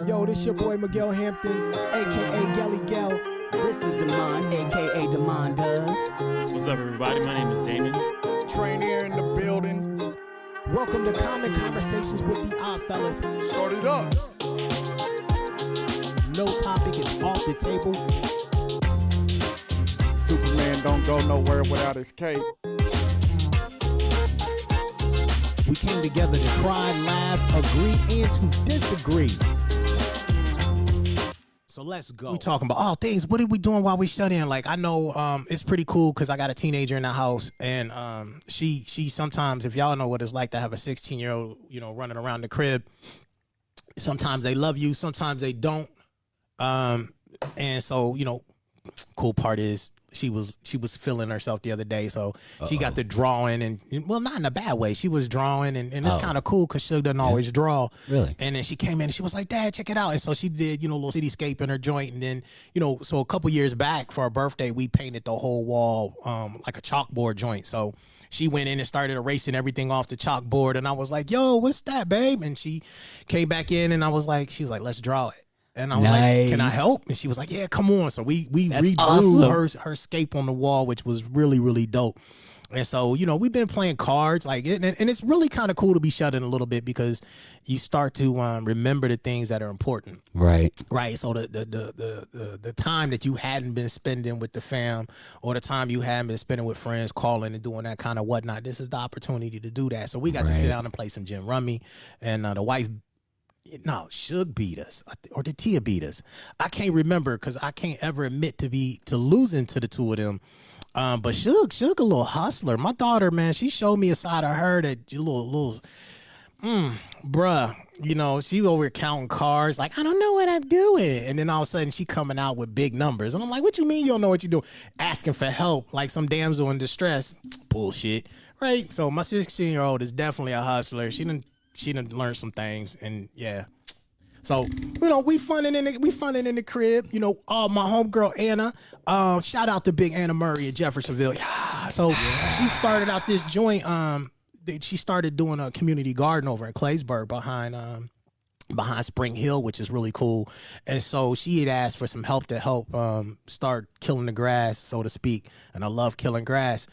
Yo, this your boy Miguel Hampton, a.k.a. Guelly. This is Demond, a.k.a. Demond Does. What's up, everybody? My name is Damon. Tranere in the building. Welcome to Common Conversations with the Odd Fellas. Start it up. No topic is off the table. Superman don't go nowhere without his cape. We came together to cry, laugh, agree, and to disagree. So let's go. We talking about things. What are we doing while we shut in? Like, I know it's pretty cool because I got a teenager in the house, and she sometimes, if y'all know what it's like to have a 16-year-old, running around the crib, sometimes they love you, sometimes they don't. And so, cool part is she was feeling herself the other day, so she got the drawing, and well, not in a bad way. She was drawing, and it's kind of cool because she doesn't always draw. Really? And then she came in and she was like, "Dad, check it out." And so she did, a little cityscape in her joint, and then, so a couple years back for her birthday, we painted the whole wall like a chalkboard joint. So she went in and started erasing everything off the chalkboard, and I was like, "Yo, what's that, babe?" And she came back in, and she was like, "Let's draw it." And I was like, "Can I help?" And she was like, "Yeah, come on." So we redrew awesome. her scape on the wall, which was really, really dope. And so, we've been playing cards, and it's really kind of cool to be shut in a little bit because you start to remember the things that are important. Right. So the time that you hadn't been spending with the fam, or the time you hadn't been spending with friends, calling and doing that kind of whatnot, this is the opportunity to do that. So we got to sit down and play some gin rummy, and the wife. No, Suge beat us, or did Tia beat us? I can't remember because I can't ever admit to losing to the two of them. But Suge a little hustler. My daughter, man, she showed me a side of her that bruh, she over here counting cards like, I don't know what I'm doing. And then all of a sudden she coming out with big numbers. And I'm like, what you mean you don't know what you're doing? Asking for help like some damsel in distress. Bullshit, right? So my 16-year-old is definitely a hustler. She done learned some things, and yeah. So, we funning in the crib. My homegirl Anna, shout out to Big Anna Murray at Jeffersonville. Yeah. So she started out this joint. She started doing a community garden over in Claysburg behind Spring Hill, which is really cool. And so she had asked for some help to help start killing the grass, so to speak. And I love killing grass.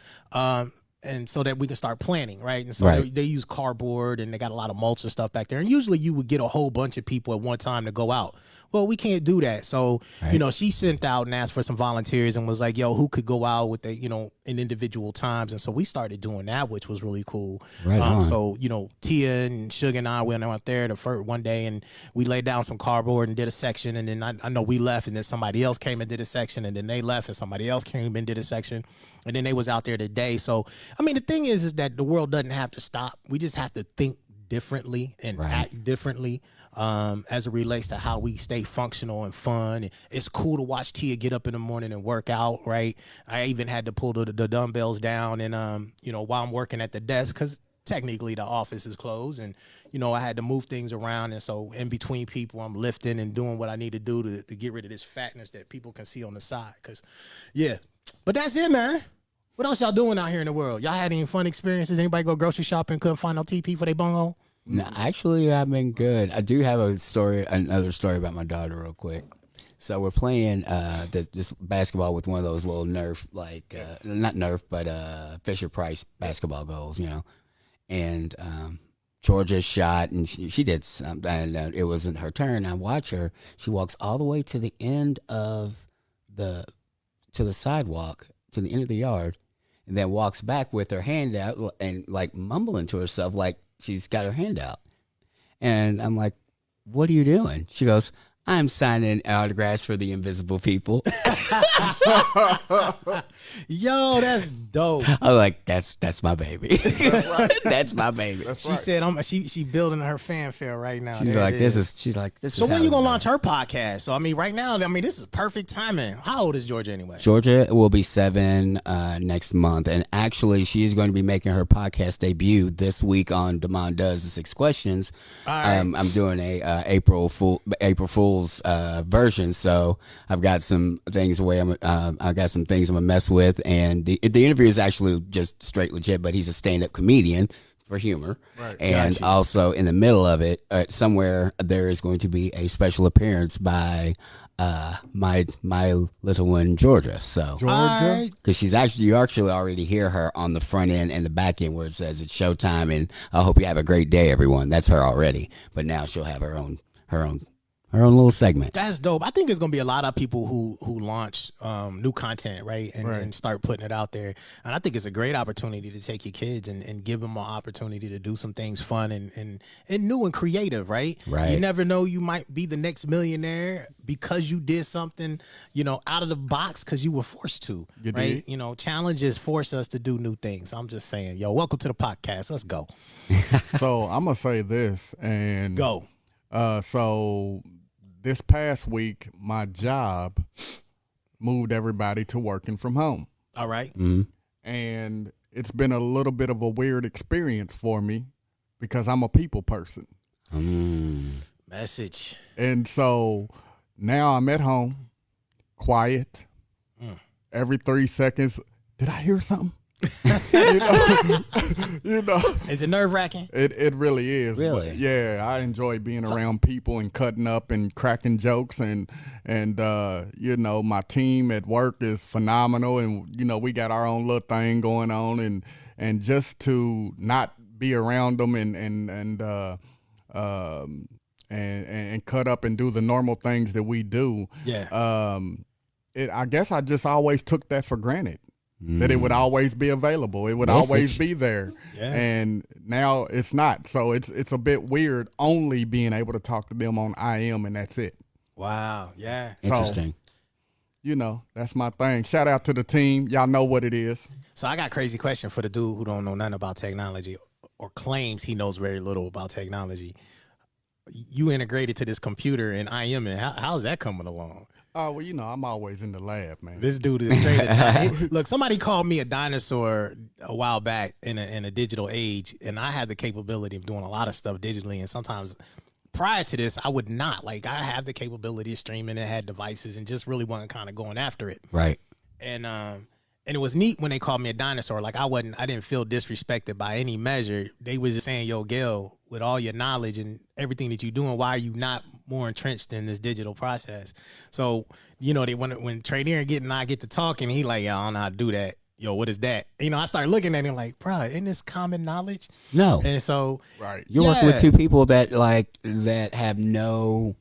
And so that we can start planting, right? And so they use cardboard, and they got a lot of mulch and stuff back there. And usually you would get a whole bunch of people at one time to go out. Well, we can't do that. So, she sent out and asked for some volunteers and was like, yo, who could go out with in individual times? And so we started doing that, which was really cool. Right on. So, Tia and Suge and I went out there one day, and we laid down some cardboard and did a section. And then I know we left, and then somebody else came and did a section, and then they left, and somebody else came and did a section. And then they was out there today. So, the thing is that the world doesn't have to stop. We just have to think differently and act differently as it relates to how we stay functional and fun. And it's cool to watch Tia get up in the morning and work out, right? I even had to pull the dumbbells down and, while I'm working at the desk, because technically the office is closed, and, I had to move things around. And so in between people, I'm lifting and doing what I need to do to get rid of this fatness that people can see on the side. But that's it, man. What else y'all doing out here in the world? Y'all had any fun experiences? Anybody go grocery shopping, couldn't find no TP for their bunghole? No, actually, I've been good. I do have another story about my daughter real quick. So we're playing this basketball with one of those little Nerf, not Nerf, but Fisher-Price basketball goals, And Georgia shot, and she did something, and it wasn't her turn. I watch her. She walks all the way to the end of the sidewalk, to the end of the yard, and then walks back with her hand out and mumbling to herself like she's got her hand out. And I'm like, what are you doing? She goes, I'm signing autographs for the invisible people. Yo, that's dope. I'm like, that's my baby. That's my baby. She said, she building her fanfare right now. She's like, this is. So when you gonna launch her podcast? So right now, this is perfect timing. How old is Georgia anyway? Georgia will be 7 next month, and actually, she is going to be making her podcast debut this week on Demond Does the 6 Questions. All right. I'm doing a April Fool's version, so I've got some things I got some things I'm gonna mess with, and the interview is actually just straight legit. But he's a stand-up comedian for humor. Right. And Gotcha. also in the middle of it, somewhere there is going to be a special appearance by my little one Georgia. So Georgia. Alright. because you actually already hear her on the front end and the back end where it says it's showtime and I hope you have a great day, everyone. That's her already, but now she'll have her own little segment. That's dope. I think there's gonna be a lot of people who launch new content, right? And start putting it out there. And I think it's a great opportunity to take your kids and give them an opportunity to do some things fun and new and creative, right? Right. You never know, you might be the next millionaire because you did something, out of the box because you were forced to. You right? did. Challenges force us to do new things. I'm just saying, welcome to the podcast. Let's go. So I'm gonna say this and Go. So this past week, my job moved everybody to working from home. All right. And it's been a little bit of a weird experience for me because I'm a people person. Message. And so now I'm at home, quiet. Every 3 seconds, did I hear something? you know, Is it nerve wracking? it really is. Really? But yeah, I enjoy being around people and cutting up and cracking jokes and my team at work is phenomenal and we got our own little thing going on and just to not be around them and cut up and do the normal things that we do. Yeah. I guess I just always took that for granted. That it would always be available. It would always be there. Yeah. And now it's not. So it's a bit weird only being able to talk to them on IM and that's it. Wow. Yeah. Interesting. That's my thing. Shout out to the team. Y'all know what it is. So I got a crazy question for the dude who don't know nothing about technology or claims he knows very little about technology. You integrated to this computer in IM, and how's that coming along? Oh, well, I'm always in the lab, man. This dude is straight. Look, somebody called me a dinosaur a while back in a digital age, and I had the capability of doing a lot of stuff digitally. And sometimes prior to this, I would not. Like, I have the capability of streaming and had devices and just really wasn't kind of going after it. Right. And it was neat when they called me a dinosaur. Like, I didn't feel disrespected by any measure. They was just saying, yo, Gil, with all your knowledge and everything that you're doing, why are you not more entrenched in this digital process? So, when Tranere and I get to talking, he like, yo, I don't know how to do that. Yo, what is that? I started looking at him like, bro, isn't this common knowledge? No. And so, Right. You're working with two people that have no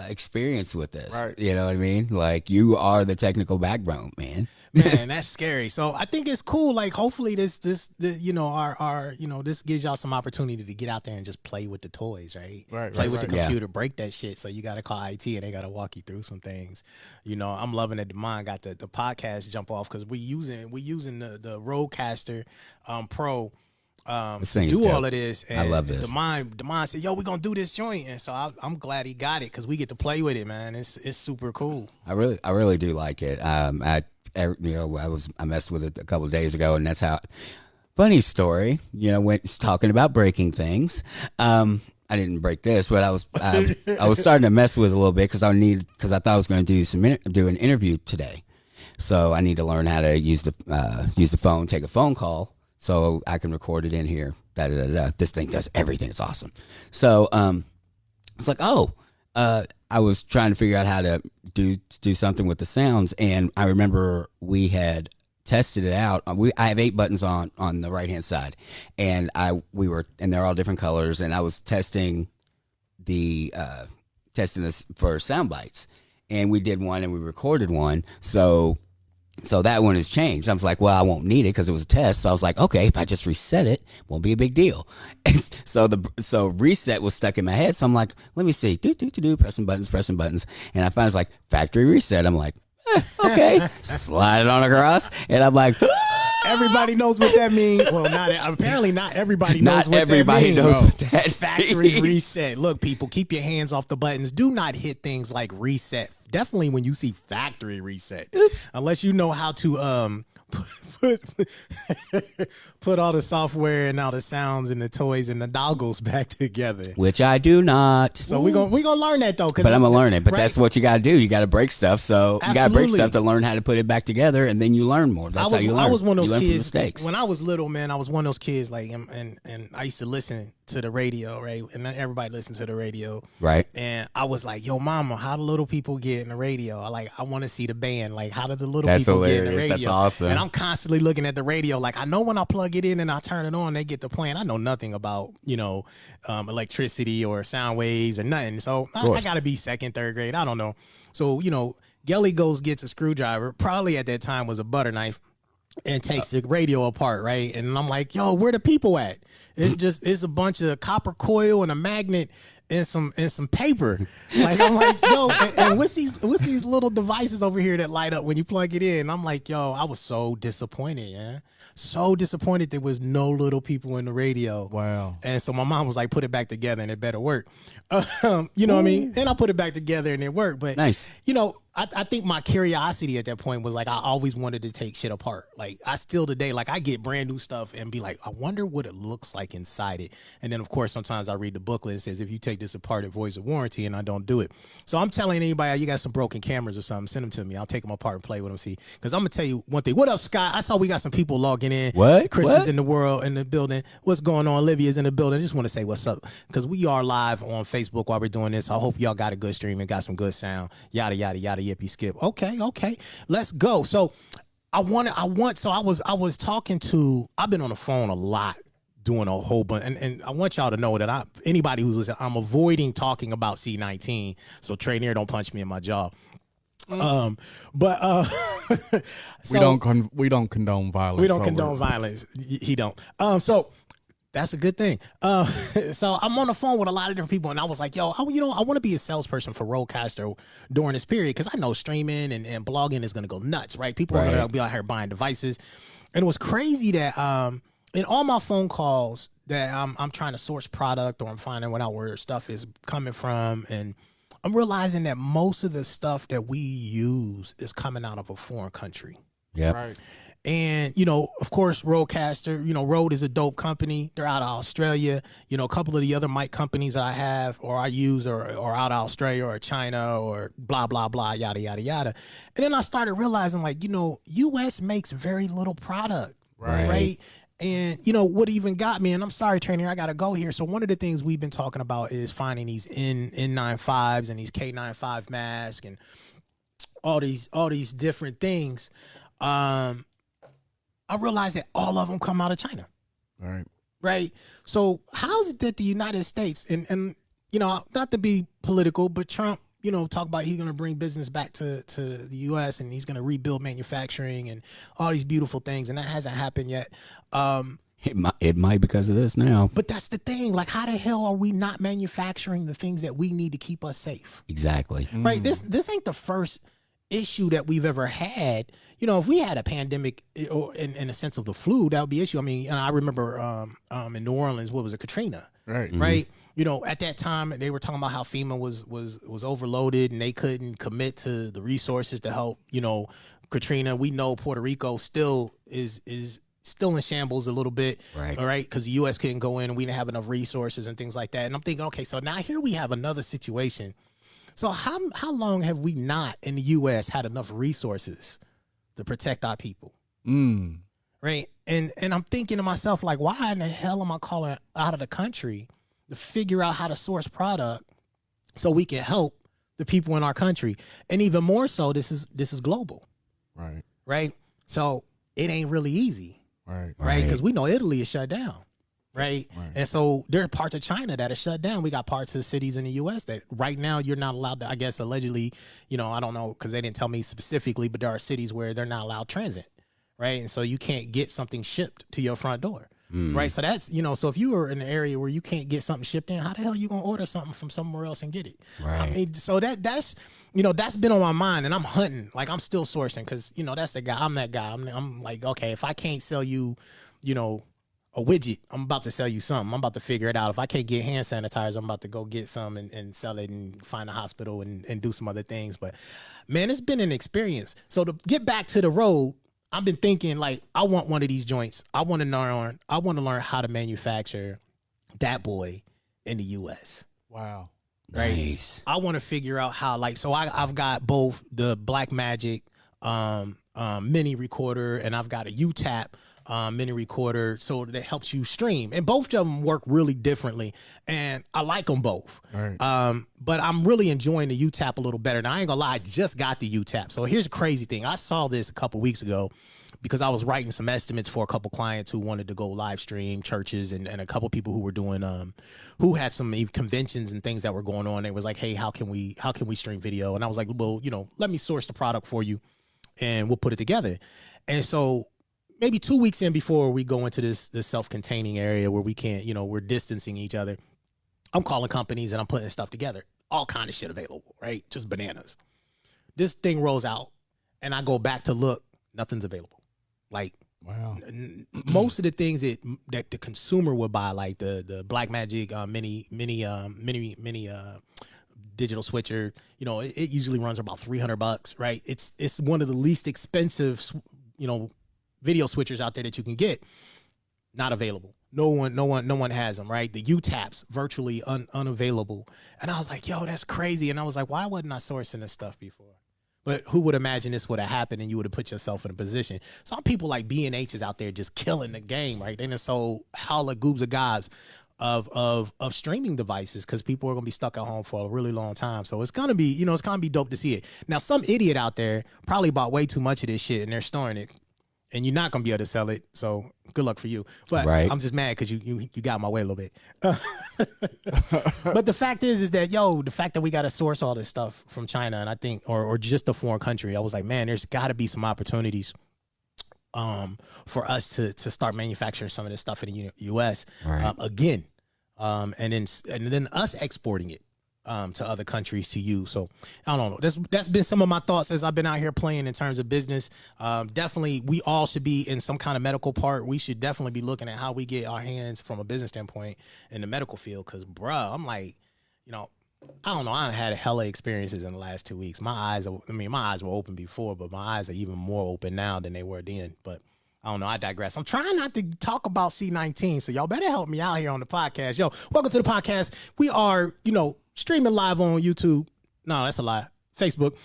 experience with this. Right. You know what I mean? Like, you are the technical backbone, man. man, that's scary. So I think it's cool. Like, hopefully this this gives y'all some opportunity to get out there and just play with the toys, right? Right, Play right, with right. the computer, break that shit. So you got to call IT and they got to walk you through some things. I'm loving that Demond got the podcast jump off because we using the Rodecaster Pro. This thing is do dope. all of this. And I love this. Demond said, yo, we're going to do this joint. And so I'm glad he got it because we get to play with it, man. It's super cool. I really do like it. I messed with it a couple of days ago, and that's how. Funny story, went talking about breaking things. I didn't break this, but I was starting to mess with it a little bit because I thought I was going to do an interview today, so I need to learn how to use the phone, take a phone call, so I can record it in here. This thing does everything. It's awesome. So it's like, I was trying to figure out how to do something with the sounds, and I remember we had tested it out. I have 8 buttons on the right hand side, and they're all different colors, and I was testing this for sound bites, and we did one and we recorded one, so that one has changed. I was like, well, I won't need it because it was a test. So I was like, okay, if I just reset it, won't be a big deal. And so reset was stuck in my head. So I'm like, let me see, pressing buttons. And I found it's like factory reset. I'm like, okay, slide it on across. And I'm like, Everybody knows what that means. Well, apparently not everybody knows what that means. Not everybody knows what that Factory means. reset. Look, people, keep your hands off the buttons. Do not hit things like reset. Definitely when you see factory reset. Unless you know how to put put all the software and all the sounds and the toys and the doggles back together. Which I do not. So we gonna learn that though. But I'm gonna learn it. But right? that's what you gotta do. You gotta break stuff. So you gotta break Absolutely. stuff to learn how to put it back together, and then you learn more. That's how you learn. I was one of You those learn from kids. mistakes. When I was little, man, I was one of those kids. Like, and I used to listen to the radio, right? And everybody listened to the radio, Right. And I was like, "Yo, mama, how do little people get in the radio? I want to see the band. Like, how did the little That's people get in the hilarious. radio? That's awesome. And I'm constantly looking at the radio. Like, I know when I plug it in and I turn it on, they get the playing. I know nothing about electricity or sound waves or nothing. So I got to be second, third grade. I don't know. So Guelly gets a screwdriver. Probably at that time was a butter knife. And takes the radio apart, right? And I'm like, yo, where the people at? It's a bunch of copper coil and a magnet and some paper. Like, I'm like, yo, and what's these little devices over here that light up when you plug it in? I'm like, yo, I was so disappointed, yeah. So disappointed there was no little people in the radio. Wow. And so my mom was like, put it back together and it better work. You know what I mean? And I put it back together and it worked. But Nice. I think my curiosity at that point was like I always wanted to take shit apart. Like I still today, like I get brand new stuff and be like, I wonder what it looks like inside it. And then of course sometimes I read the booklet and it says if you take this apart, it voids a warranty, and I don't do it. So I'm telling anybody, you got some broken cameras or something, send them to me. I'll take them apart and play with them. See, because I'm gonna tell you one thing. What up, Scott? I saw we got some people logging in. What? Chris What? is in the building. What's going on? Olivia's in the building. I just want to say what's up because we are live on Facebook while we're doing this. I hope y'all got a good stream and got some good sound. Yada yada yada yippee skip. Okay, let's go. So I was talking to. I've been on the phone a lot, doing a whole bunch, and I want y'all to know that anybody who's listening, I'm avoiding talking about C19. So Tranere don't punch me in my jaw. So, we don't condone violence. We don't condone violence. He don't. So that's a good thing. So I'm on the phone with a lot of different people, and I was like, yo, I want to be a salesperson for Rodecaster during this period because I know streaming and blogging is going to go nuts, right? People are going to be out here buying devices. And it was crazy that in all my phone calls that I'm trying to source product or I'm finding out where stuff is coming from, and I'm realizing that most of the stuff that we use is coming out of a foreign country. Yeah. Right. And, of course, Rodecaster, Rode is a dope company. They're out of Australia. A couple of the other mic companies that I have or I use are out of Australia or China or blah, blah, blah, yada, yada, yada. And then I started realizing, like, U.S. makes very little product. Right. And, what even got me, and I'm sorry, Tranere, I got to go here. So one of the things we've been talking about is finding these N95s and these K95 masks and all these different things. I realized that all of them come out of China. All right. Right. So how is it that the United States and not to be political, but Trump, talk about he's going to bring business back to the U.S. and he's going to rebuild manufacturing and all these beautiful things. And that hasn't happened yet. It might because of this now. But that's the thing. Like, how the hell are we not manufacturing the things that we need to keep us safe? Exactly. Right. This ain't the first issue that we've ever had. If we had a pandemic in a sense of the flu, that would be an issue. I mean, and I remember in New Orleans, what was it, Katrina? Right. Right. At that time they were talking about how FEMA was overloaded and they couldn't commit to the resources to help, Katrina. We know Puerto Rico still is still in shambles a little bit. Right. All right. Because the U.S. couldn't go in and we didn't have enough resources and things like that. And I'm thinking, okay, so now here we have another situation. So how long have we not in the U.S. had enough resources to protect our people? Right. And I'm thinking to myself, like, why in the hell am I calling out of the country to figure out how to source product so we can help the people in our country? And even more so, this is global. Right. Right. So it ain't really easy. Right. Right. Because we know Italy is shut down. Right. And so there are parts of China that are shut down. We got parts of cities in the U.S. that right now you're not allowed to, I guess, allegedly, I don't know because they didn't tell me specifically, but there are cities where they're not allowed transit. Right. And so you can't get something shipped to your front door. Right. So that's, so if you were in an area where you can't get something shipped in, how the hell are you going to order something from somewhere else and get it? Right. I mean, so that's been on my mind and I'm hunting. Like I'm still sourcing because, that's the guy. I'm that guy. I'm like, okay, if I can't sell you, a widget, I'm about to sell you something. I'm about to figure it out. If I can't get hand sanitizer, I'm about to go get some and sell it and find a hospital and do some other things. But man, it's been an experience. So to get back to the road, I've been thinking like I want one of these joints. I want to learn how to manufacture that boy in the US. Wow. Right. Nice. I want to figure out how so I've got both the Black Magic mini recorder and I've got a UTAP mini recorder, so that helps you stream, and both of them work really differently, and I like them both. Right. But I'm really enjoying the UTAP a little better. Now I ain't gonna lie, I just got the UTAP. So here's a crazy thing. I saw this a couple weeks ago because I was writing some estimates for a couple clients who wanted to go live stream, churches, and a couple people who were doing who had some conventions and things that were going on. It was like, hey, how can we stream video? And I was like, well, let me source the product for you and we'll put it together. And so maybe 2 weeks in before we go into this self-containing area where we can't, we're distancing each other, I'm calling companies and I'm putting stuff together. All kind of shit available, right? Just bananas. This thing rolls out and I go back to look, nothing's available. Like, wow. Most of the things that the consumer would buy, like the Black Magic mini digital switcher, it usually runs about $300, right? It's one of the least expensive, video switchers out there that you can get. Not available. No one has them, right? The UTAPs virtually unavailable. And I was like, yo, that's crazy. And I was like, why wasn't I sourcing this stuff before? But who would imagine this would have happened and you would have put yourself in a position? Some people like B&H is out there just killing the game, right? They done sold hella goobs of gobs of streaming devices because people are gonna be stuck at home for a really long time. So it's gonna be, it's gonna be dope to see it. Now, some idiot out there probably bought way too much of this shit and they're storing it. And you're not gonna be able to sell it, so good luck for you. But right. I'm just mad because you got in my way a little bit. But the fact is that the fact that we got to source all this stuff from China, and I think, or just a foreign country, I was like, man, there's got to be some opportunities, for us to start manufacturing some of this stuff in the U.S. Right. Again, and then us exporting it. To other countries to use. So I don't know. That's been some of my thoughts as I've been out here playing in terms of business. Definitely, we all should be in some kind of medical part. We should definitely be looking at how we get our hands from a business standpoint in the medical field. Because, bruh, I'm like, I don't know. I had hella experiences in the last 2 weeks. My eyes were open before, but my eyes are even more open now than they were then. But I don't know. I digress. I'm trying not to talk about C19, so y'all better help me out here on the podcast. Yo, welcome to the podcast. We are, streaming live on YouTube. No, that's a lie. Facebook.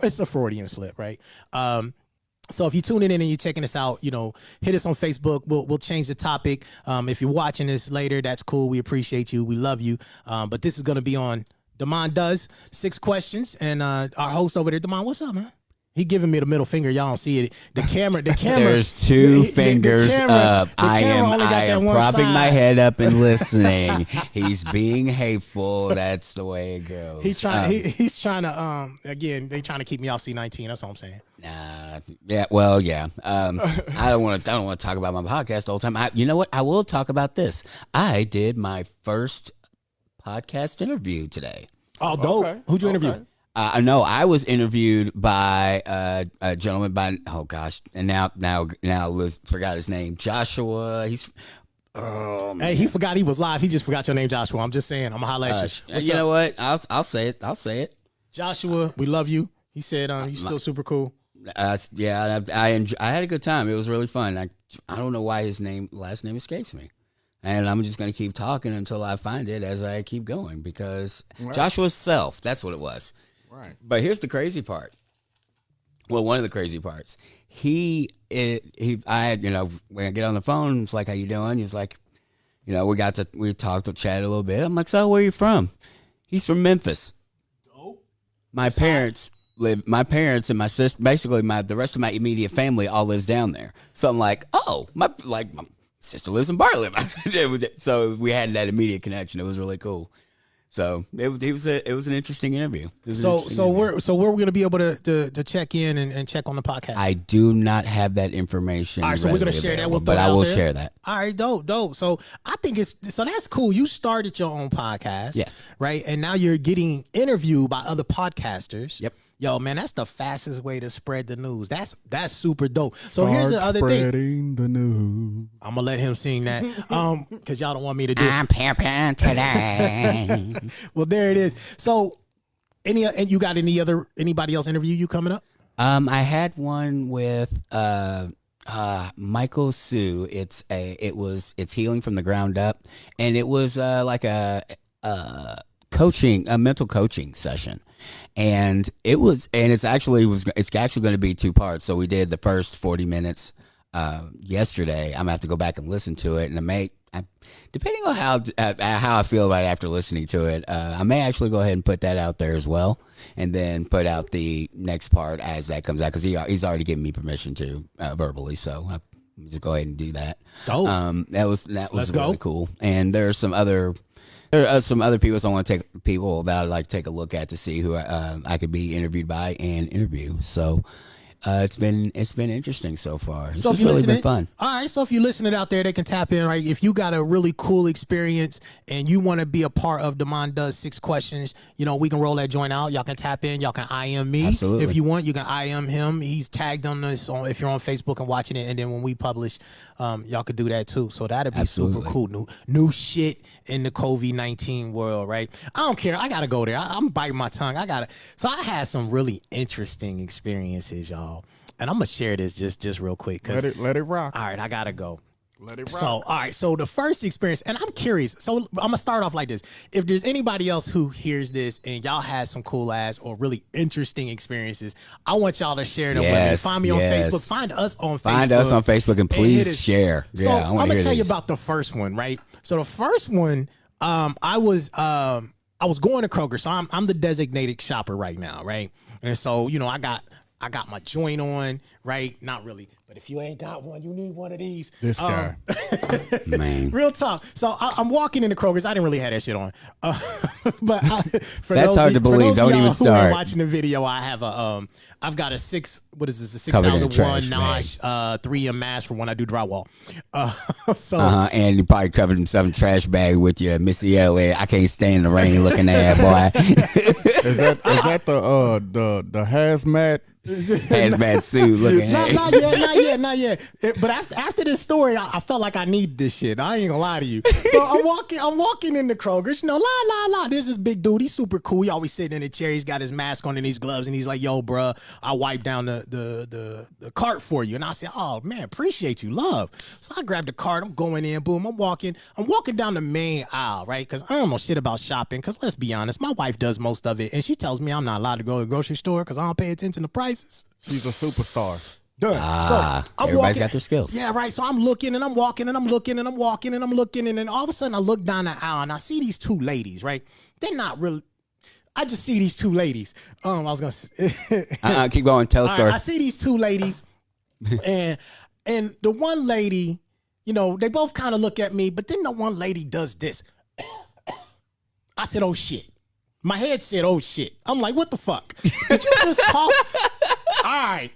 It's a Freudian slip, right? So if you're tuning in and you're checking us out, hit us on Facebook. We'll change the topic. If you're watching this later, that's cool. We appreciate you. We love you. But this is going to be on Damon Does 6 questions. And our host over there, Damon, what's up, man? He giving me the middle finger. Y'all don't see it. The camera. There's 2 fingers up. I am propping my head up and listening. He's being hateful. That's the way it goes. He's trying to again, they trying to keep me off C19. That's all I'm saying. Yeah. Well, yeah. I don't want to talk about my podcast the whole time. You know what? I will talk about this. I did my first podcast interview today. Oh, dope. Okay. Who'd you interview? No, I was interviewed by a gentleman by and now Liz forgot his name. Joshua. Hey, he forgot he was live. He just forgot your name, Joshua. I'm just saying. I'm gonna holler at you. You know what? I'll say it. I'll say it. Joshua, we love you. He said, "You're still super cool." Yeah, I had a good time. It was really fun. I don't know why his last name escapes me. And I'm just going to keep talking until I find it as I keep going because Joshua's self, that's what it was. Right. But here's the crazy part. Well, one of the crazy parts. When I get on the phone, it's like, how you doing? He was like, we talked to chat a little bit. I'm like, so where are you from? He's from Memphis. Dope. My parents and my sister, basically the rest of my immediate family all lives down there. So I'm like, oh, my sister lives in Bartlett. So we had that immediate connection. It was really cool. So it was an interesting interview. So where we're gonna be able to check in and check on the podcast? I do not have that information. All right, so we're gonna share that. But I will share that. All right, dope. So I think that's cool. You started your own podcast, yes, right? And now you're getting interviewed by other podcasters. Yep. Yo, man, that's the fastest way to spread the news. That's super dope. So here's the other thing. Spreading the news. I'm gonna let him sing that, because y'all don't want me to do. I'm pimping today. Well, there it is. So, you got anybody else interview you coming up? I had one with Michael Sue. It's healing from the ground up, and it was like a mental coaching session, and it's actually going to be 2 parts. So we did the first 40 minutes yesterday. I'm gonna have to go back and listen to it, and depending on how I feel about it after listening to it, I may actually go ahead and put that out there as well, and then put out the next part as that comes out, because he's already given me permission to verbally, so I'll just go ahead and do that. Dope. That was Let's really go. cool, and there are some other people. So I want to take people that I'd like to take a look at to see who I could be interviewed by and interview. So. It's been interesting so far. It's So if just you really listening, been fun. all right. So if you're listening out there, they can tap in, right? If you got a really cool experience and you want to be a part of Damon Does 6 Questions, we can roll that joint out. Y'all can tap in. Y'all can IM me. Absolutely. If you want, you can IM him. He's tagged on this if you're on Facebook and watching it. And then when we publish, y'all could do that too. So that'd be super cool. New shit in the COVID-19 world, right? I don't care. I gotta go there. I'm biting my tongue. So I had some really interesting experiences, y'all. And I'm gonna share this just real quick. Let it rock. All right, I gotta go. Let it rock. So, all right. So the first experience, and I'm curious. So I'm gonna start off like this. If there's anybody else who hears this and y'all had some cool ass or really interesting experiences, I want y'all to share them with me. Find me on Facebook. Find us on Facebook. Find us on Facebook and please share. So Yeah, I'm gonna tell you about the first one, right? So the first one, I was going to Kroger. So I'm the designated shopper right now, right? And so I got my joint on, right? Not really, but if you ain't got one, you need one of these. This guy. Man. Real talk. So I'm walking into Kroger's. I didn't really have that shit on, but That's hard to believe. Don't even start. Watching the video, I have I've got a 6001 Nosh 3M mask for when I do drywall. And you probably covered himself in trash bag with your Missy Elliott. I can't stand the rain looking at boy. Is that the hazmat? Hazmat suit looking at. Not yet. But after this story, I felt like I need this shit. I ain't gonna lie to you. So I'm walking in the Kroger's. There's this big dude. He's super cool. He always sitting in a chair. He's got his mask on and his gloves, and he's like, "Yo, bruh, I wipe down the cart for you." And I said, "Oh man, appreciate you, love." So I grabbed the cart. I'm going in. Boom. I'm walking down the main aisle, right? Because I don't know shit about shopping. Because let's be honest, my wife does most of it, and she tells me I'm not allowed to go to the grocery store because I don't pay attention to prices. She's a superstar. Done. So everybody's got their skills. Yeah, right. So I'm looking and I'm walking and I'm looking and I'm walking and I'm looking, and then all of a sudden I look down the aisle and I see these 2 ladies, right? They're not really. I just see these 2 ladies. I was gonna keep going. Tell a story. I see these 2 ladies, and the one lady, they both kind of look at me, but then the one lady does this. I said, "Oh shit." My head said, "Oh shit." I'm like, "What the fuck? Did you just cough?" All right,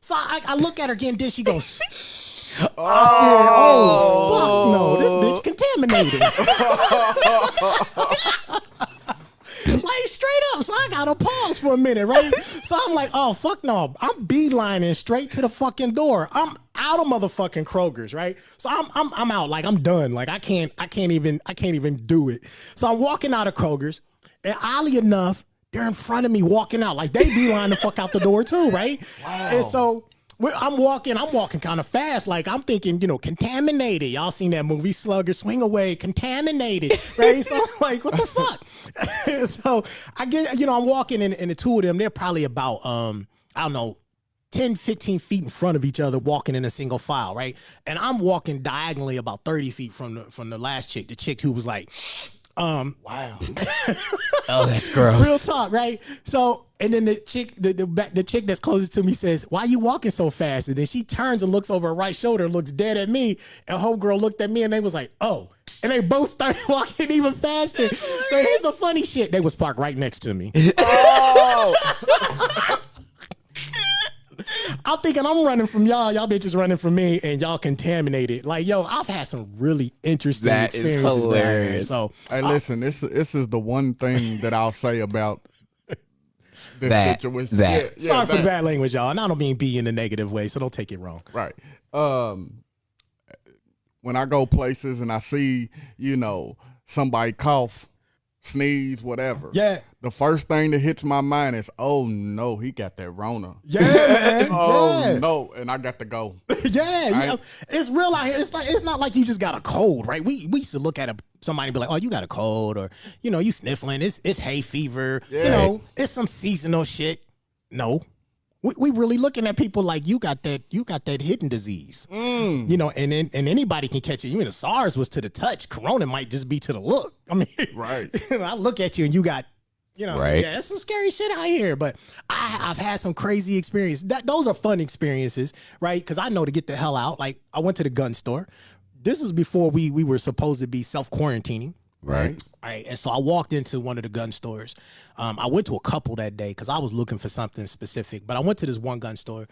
So I look at her again. Then she goes. I said, "Oh fuck no, this bitch contaminated." Like straight up. So I gotta pause for a minute, right? So I'm like, "Oh fuck no!" I'm beelining straight to the fucking door. I'm out of motherfucking Kroger's, right? So I'm out. Like I'm done. Like I can't even do it. So I'm walking out of Kroger's. And oddly enough, they're in front of me walking out. Like they beeline the fuck out the door too, right? Wow. And so I'm walking kind of fast. Like I'm thinking, contaminated. Y'all seen that movie Slugger, Swing Away, contaminated, right? So I'm like, what the fuck? So I get, I'm walking and the 2 of them, they're probably about, I don't know, 10, 15 feet in front of each other, walking in a single file, right? And I'm walking diagonally about 30 feet from the last chick, the chick who was like, wow. Oh, that's gross. Real talk, right? So, and then the chick, the chick that's closest to me says, "Why you walking so fast?" And then she turns and looks over her right shoulder and looks dead at me. And homegirl looked at me and they was like, "Oh." And they both started walking even faster. So here's the funny shit. They was parked right next to me. Oh. I'm thinking I'm running from y'all bitches running from me, and y'all contaminated. Like, yo, I've had some really interesting experiences. That is hilarious. So, hey, listen, this is the one thing that I'll say about this situation. Sorry for the bad language, y'all. And I don't mean be in a negative way, so don't take it wrong. Right. When I go places and I see, somebody cough, sneeze, whatever. Yeah. The first thing that hits my mind is, oh no, he got that Rona. Yeah, man. Oh no, and I got to go. Yeah. It's real out here. It's not like you just got a cold, right? We used to look at somebody and be like, oh, you got a cold, or you sniffling. It's hay fever. Yeah. It's some seasonal shit. No. We really looking at people like you got that hidden disease, and anybody can catch it. Even if SARS was to the touch, Corona might just be to the look. I mean, Right. I look at you and you got, Right. yeah, it's some scary shit out here. But I've had some crazy experiences. Those are fun experiences, right? Because I know to get the hell out. Like I went to the gun store. This is before we were supposed to be self-quarantining. Right. All right. And so I walked into one of the gun stores. I went to a couple that day because I was looking for something specific. But I went to this one gun store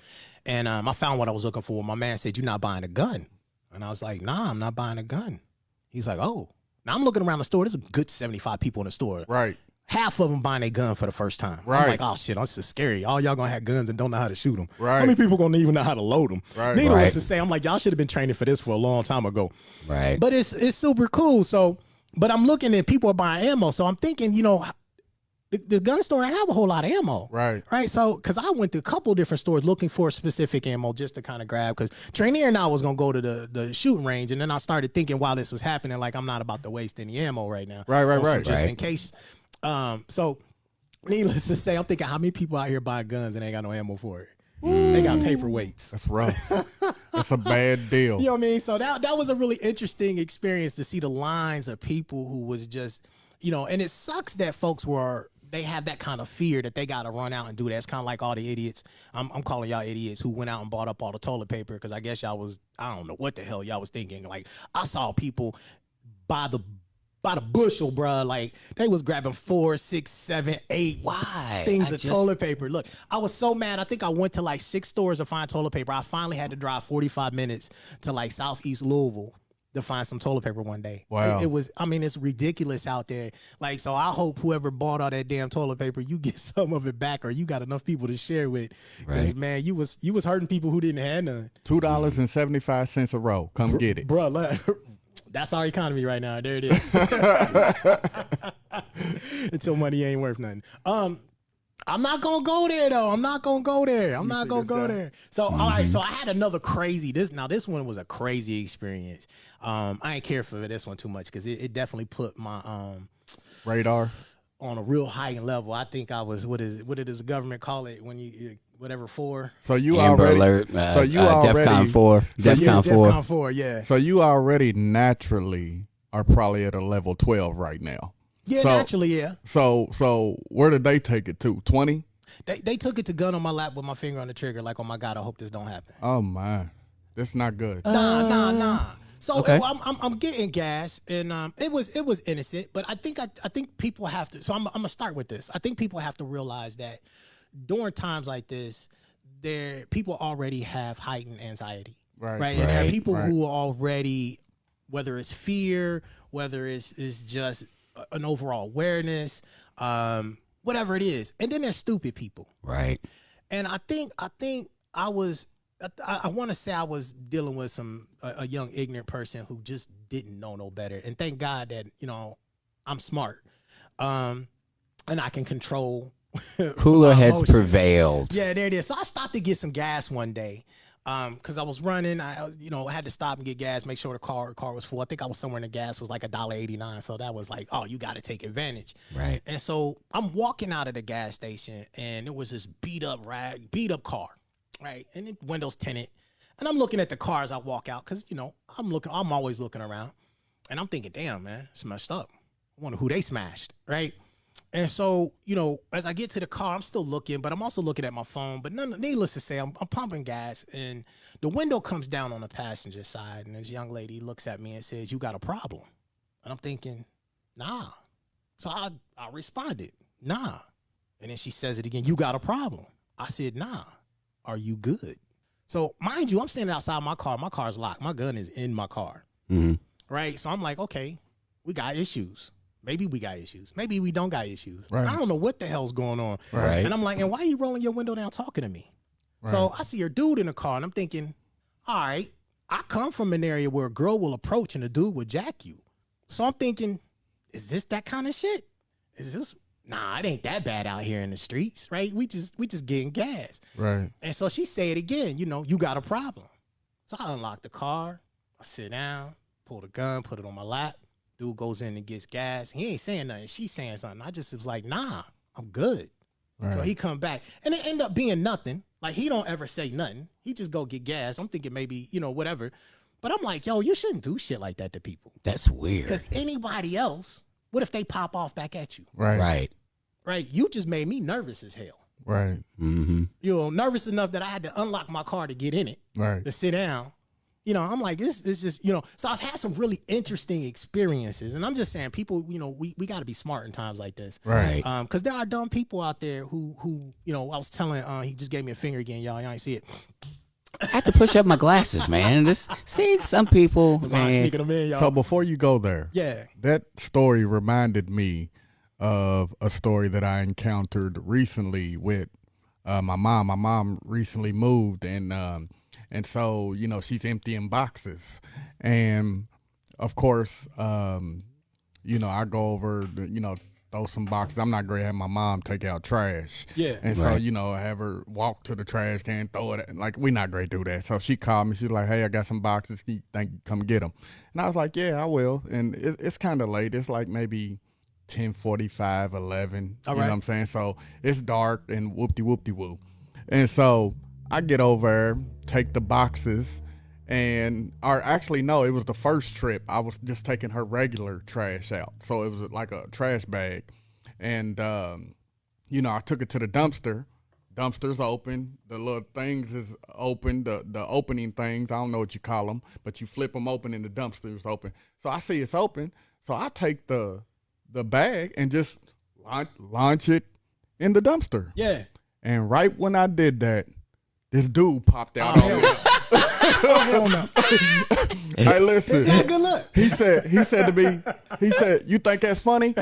and I found what I was looking for. My man said, "You're not buying a gun." And I was like, "Nah, I'm not buying a gun." He's like, "Oh." Now I'm looking around the store. There's a good 75 people in the store. Right. Half of them buying a gun for the first time. Right. I'm like, oh shit, this is scary. All y'all gonna have guns and don't know how to shoot them. Right. How many people gonna even know how to load them? Right. Needless Right. to say, I'm like, y'all should have been training for this for a long time ago. Right. But it's super cool. So, but I'm looking at people are buying ammo. So I'm thinking, the gun store I have a whole lot of ammo. Right. Right. So, because I went to a couple different stores looking for specific ammo just to kind of grab. Because Tranere and I was gonna go to the shooting range, and then I started thinking while this was happening, like I'm not about to waste any ammo right now. Right. Just Right. in case. So, needless to say, I'm thinking how many people out here buying guns and ain't got no ammo for it. They got paperweights. That's rough. That's a bad deal. You know what I mean? So that was a really interesting experience to see the lines of people who was just, and it sucks that folks they have that kind of fear that they got to run out and do that. It's kind of like all the idiots. I'm calling y'all idiots who went out and bought up all the toilet paper because I guess I don't know what the hell y'all was thinking. Like I saw people by the bushel, bruh. Like they was grabbing 4, 6, 7, 8 Why? things of toilet paper. Look, I was so mad. I think I went to like 6 stores to find toilet paper. I finally had to drive 45 minutes to like Southeast Louisville to find some toilet paper one day. Wow. It was, it's ridiculous out there. Like, so I hope whoever bought all that damn toilet paper, you get some of it back or you got enough people to share with. Because, Right. man, you was hurting people who didn't have none. $2.75 a roll. Come get it. Bruh, that's our economy right now. There it is. Until money ain't worth nothing. I'm not gonna go there though. I'm not gonna go there. So all right. So I had another crazy. This one was a crazy experience. I ain't care for this one too much because it definitely put my Radar. on a real heightened level. I think I was what does the government call it when you whatever 4? So you Amber already. Alert. So you already. DEFCON 4. DEFCON 4. DEFCON 4. Yeah. So you already naturally are probably at a level 12 right now. Yeah. So- Naturally, yeah. So where did they take it to? 20? They took it to gun on my lap with my finger on the trigger. Like, oh my God, I hope this don't happen. Oh my, that's not good. Nah. So Okay. I'm getting gas, and it was innocent, but I think people have to. So I'm gonna start with this. I think people have to realize that during times like this, people already have heightened anxiety, Right. right? And there are Right. people who are already, whether it's fear, whether it's just an overall awareness, whatever it is, and then there's stupid people. Right. And I think I want to say I was dealing with a young ignorant person who just didn't know no better. And thank God that, I'm smart. And I can control Cooler my heads emotions. prevailed. Yeah, there it is. So I stopped to get some gas one day. Cause I was running, I had to stop and get gas, make sure the car was full. I think I was somewhere in the gas was like $1.89. So that was like, oh, you got to take advantage. Right. And so I'm walking out of the gas station and it was this beat up car. Right. And the windows tinted. And I'm looking at the car as I walk out. Cause I'm always looking around and I'm thinking, damn, man, it's messed up. I wonder who they smashed. Right. And so, as I get to the car, I'm still looking, but I'm also looking at my phone. But needless to say, I'm pumping gas, and the window comes down on the passenger side, and this young lady looks at me and says, "You got a problem?" And I'm thinking, "Nah." So I responded, "Nah." And then she says it again, "You got a problem?" I said, "Nah. Are you good?" So mind you, I'm standing outside my car. My car's locked. My gun is in my car. Mm-hmm. Right? So I'm like, okay, we got issues. Maybe we got issues. Maybe we don't got issues. Right. I don't know what the hell's going on. Right. And I'm like, and why are you rolling your window down talking to me? Right. So I see your dude in the car and I'm thinking, all right, I come from an area where a girl will approach and a dude will jack you. So I'm thinking, is this that kind of shit? is this? Nah, it ain't that bad out here in the streets, right? We just getting gas. Right. And so she said again, you know, you got a problem. So I unlock the car. I sit down, pull the gun, put it on my lap. Dude goes in and gets gas. He ain't saying nothing. She's saying something. I just was like, nah, I'm good. Right. So he come back. And it ended up being nothing. Like, he don't ever say nothing. He just go get gas. I'm thinking maybe, you know, whatever. But I'm like, yo, you shouldn't do shit like that to people. That's weird. Because anybody else, what if they pop off back at you? Right. Right. Right? You just made me nervous as hell. Right. Mm-hmm. You know, nervous enough that I had to unlock my car to get in it, Right. to sit down. You know, I'm like, this just, you know, so I've had some really interesting experiences. And I'm just saying, people, you know, we got to be smart in times like this. Right. Because there are dumb people out there who, you know, I was telling, he just gave me a finger again, y'all ain't see it. I had to push up my glasses, man. See, some people, man. Sneaking them in, y'all. So before you go there, Yeah. that story reminded me of a story that I encountered recently with my mom. My mom recently moved, and so, you know, she's emptying boxes, and of course, you know, I go over, you know, throw some boxes. I'm not going to have my mom take out trash. Yeah. And so, Right. you know, have her walk to the trash can, throw it. Like, we're not going to do that. So she called me. She's like, hey, I got some boxes. You think you come get them? And I was like, yeah, I will. And it's kind of late. It's like maybe 10:45, 11. All you right. know what I'm saying? So it's dark and whoop-de-whoop-de-whoop. And so I get over there, take the boxes, or actually, no, it was the first trip. I was just taking her regular trash out. So it was like a trash bag. And, you know, I took it to the dumpster. Dumpster's open. The little things is open, the opening things. I don't know what you call them, but you flip them open and the dumpster's open. So I see it's open. So I take the bag and just launch it in the dumpster. Yeah. And right when I did that, this dude popped out on me. Hell no. Hey, listen. Not good luck. He said to me, you think that's funny?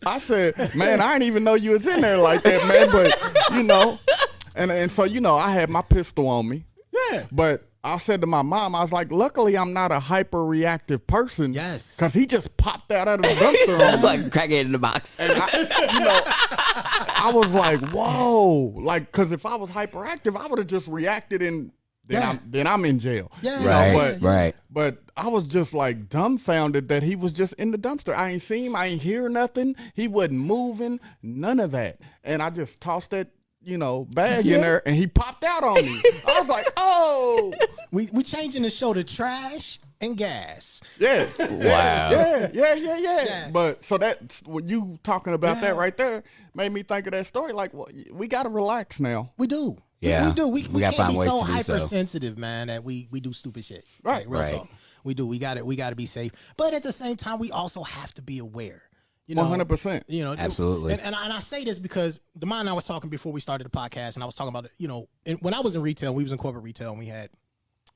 I said, man, I didn't even know you was in there like that, man. But, you know, and so, you know, I had my pistol on me. Yeah. But I said to my mom, I was like, luckily I'm not a hyper-reactive person. Yes. Because he just popped out of the dumpster on me. Like crack it in the box. And I was like, whoa. Like, because if I was hyperactive, I would have just reacted and then I'm in jail. Yeah. You know, Right, right. But I was just like dumbfounded that he was just in the dumpster. I ain't seen him. I ain't hear nothing. He wasn't moving. None of that. And I just tossed that, you know, bag in there and he popped out on me. I was like, oh. We changing the show to trash and gas. Yeah. Wow. Yeah. But so that's what you talking about that right there made me think of that story. Like, well, we got to relax now. We do. Yeah. We do. We gotta can't find be ways so to do so. hypersensitive, man, that we do stupid shit. Right. Real Right. talk. We do. We got to be safe. But at the same time, we also have to be aware. You know, 100%. You know, Absolutely. And I say this because the man and I was talking before we started the podcast, and I was talking about, you know, and when I was in retail, we was in corporate retail,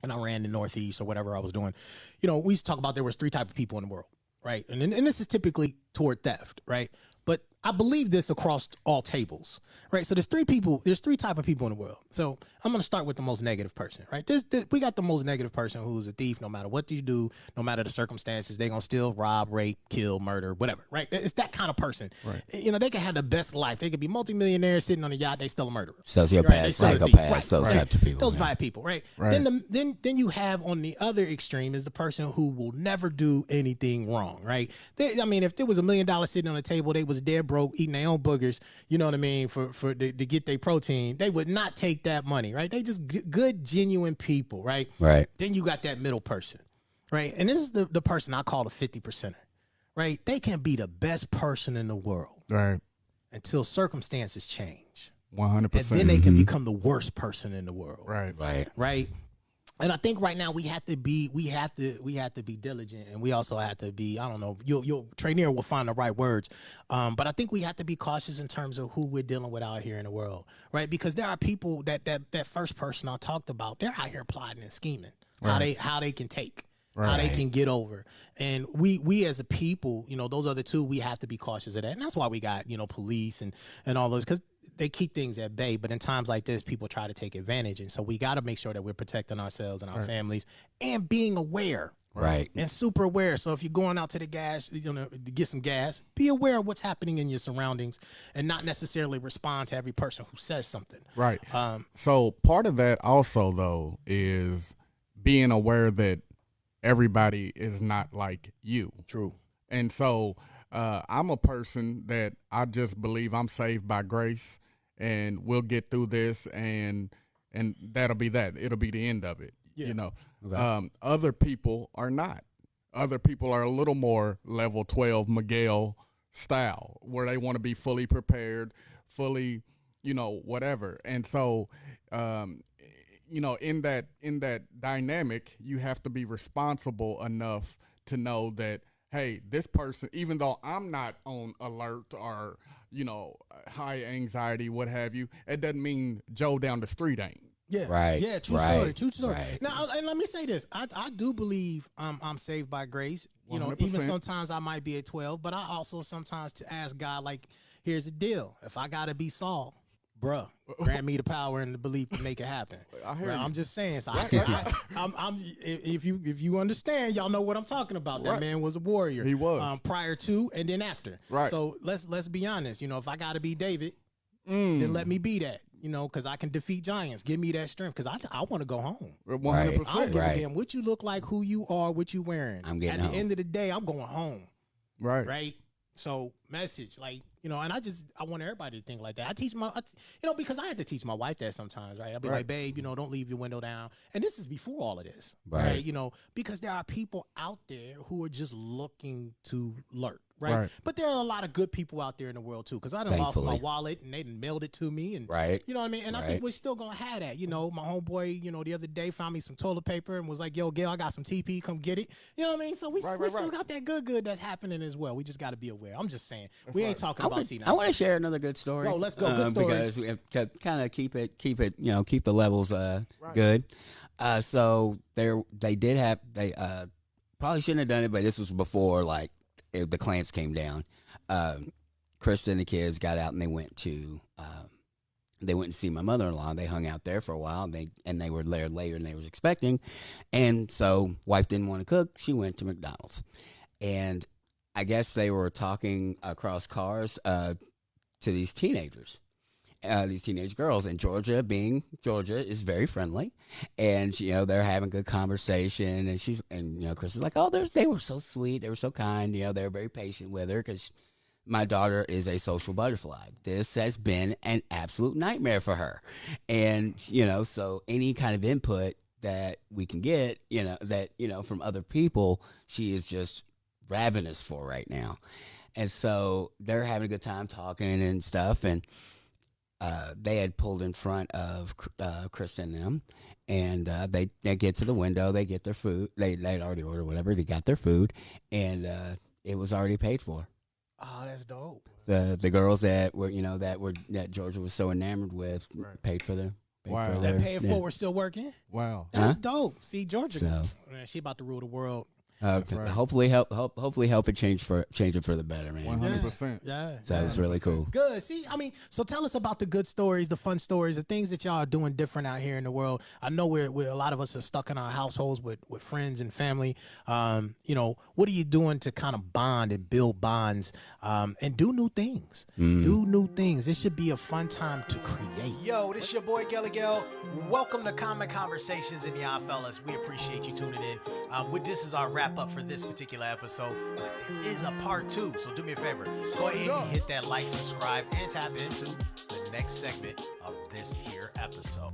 and I ran the Northeast or whatever I was doing. You know, we used to talk about there was 3 types of people in the world, right? And this is typically toward theft, right? But I believe this across all tables, right? So there's 3 type of people in the world. So I'm going to start with the most negative person, right? We got the most negative person who's a thief. No matter what you do, no matter the circumstances, they're going to steal, rob, rape, kill, murder, whatever, right? It's that kind of person. Right. You know, they can have the best life. They could be multimillionaires sitting on a yacht. They still a murderer. Sociopaths, Right, they still a thief. psychopaths, Right, those right. types of people. Those man. bad people, right? Right. Then you have on the other extreme is the person who will never do anything wrong, right? I mean, if there was $1 million sitting on the table, they was dead broke, eating their own boogers, you know what I mean, to get their protein, they would not take that money, right? They just good, genuine people, right? Right. Then you got that middle person, right? And this is the person I call the 50%er, right? They can be the best person in the world Right. until circumstances change. 100%. And then they can become the worst person in the world. Right. Right. Right. And I think right now we have to be diligent, and we also have to be, I don't know, Tranere will find the right words. But I think we have to be cautious in terms of who we're dealing with out here in the world, right? Because there are people that first person I talked about, they're out here plotting and scheming, how they can take. How they can get over. And we as a people, you know, those other 2, we have to be cautious of that. And that's why we got, you know, police and all those, because they keep things at bay, but in times like this, people try to take advantage, and so we got to make sure that we're protecting ourselves and our families and being aware. Right. And super aware. So if you're going out to the gas, to get some gas, be aware of what's happening in your surroundings and not necessarily respond to every person who says something. Right. So part of that also, though, is being aware that everybody is not like you. True. And so I'm a person that I just believe I'm saved by grace, and we'll get through this, and that'll be that. It'll be the end of it. Yeah. Okay. Other people are not. Other people are a little more level 12 Miguel style, where they want to be fully prepared, fully, whatever. And so, in that dynamic, you have to be responsible enough to know that, hey, this person, even though I'm not on alert or, high anxiety, what have you, it doesn't mean Joe down the street ain't. Yeah. Right. Yeah. True Right. story. True story. Right. Now, and let me say this: I do believe I'm saved by grace. 100%. Even sometimes I might be at 12, but I also sometimes to ask God, like, here's the deal: if I gotta be Saul, bruh, grant me the power and the belief to make it happen. I hear you. I'm just saying. So if you understand, y'all know what I'm talking about. That Right. man was a warrior. He was. Prior to and then after. Right. So let's be honest. If I gotta be David, then let me be that. Because I can defeat giants. Give me that strength, because I want to go home. 100%. I don't give Right. a damn what you look like, who you are, what you wearing. I'm getting At home. the end of the day, I'm going home. Right. So message, and I want everybody to think like that. I teach because I had to teach my wife that sometimes, right? I'll be Right. like, babe, don't leave your window down. And this is before all of this, Right. Because there are people out there who are just looking to lurk. Right? Right. But there are a lot of good people out there in the world too, because I done lost my Thankfully. wallet and they done mailed it to me, and Right. you know what I mean. And I think Right. we're still gonna have that. My homeboy, the other day found me some toilet paper and was like, "Yo, Gail, I got some TP, come get it." You know what I mean? So we still got that good that's happening as well. We just got to be aware. I'm just saying, we ain't talking about C9. I want to share another good story. Go, let's go. Good stories. Because we kind of keep it, keep the levels good. So they probably shouldn't have done it, but this was before the clamps came down. Krista and the kids got out and they went to see my mother-in-law. They hung out there for a while. They were there later than they was expecting, and so wife didn't want to cook. She went to McDonald's, and I guess they were talking across cars to these teenagers, these teenage girls. And Georgia, being Georgia, is very friendly, and they're having good conversation. And Chris is like, "Oh, they were so sweet. They were so kind. They were very patient with her because my daughter is a social butterfly. This has been an absolute nightmare for her, and so any kind of input that we can get, from other people, she is just ravenous for right now." And so they're having a good time talking and stuff, and they had pulled in front of Krista and them, and they get to the window, they get their food, they'd already ordered whatever, they got their food, and it was already paid for. Oh, that's dope. The girls that Georgia was so enamored with paid for their. Wow. For That their, paying forward still working? Wow. That's dope. See, Georgia, So- man, she about to rule the world. That's right. Hopefully help it change it for the better, man. 100%. Yeah. So it's really cool. Good. See, so tell us about the good stories, the fun stories, the things that y'all are doing different out here in the world. I know we're a lot of us are stuck in our households with friends and family. What are you doing to kind of bond and build bonds and do new things? Do new things. This should be a fun time to create. Yo, this your boy Guelly. Welcome to Common Conversations and y'all fellas. We appreciate you tuning in. This is our wrap up for this particular episode. But there is a part 2, so do me a favor. Go ahead and hit that like, subscribe, and tap into the next segment of this here episode.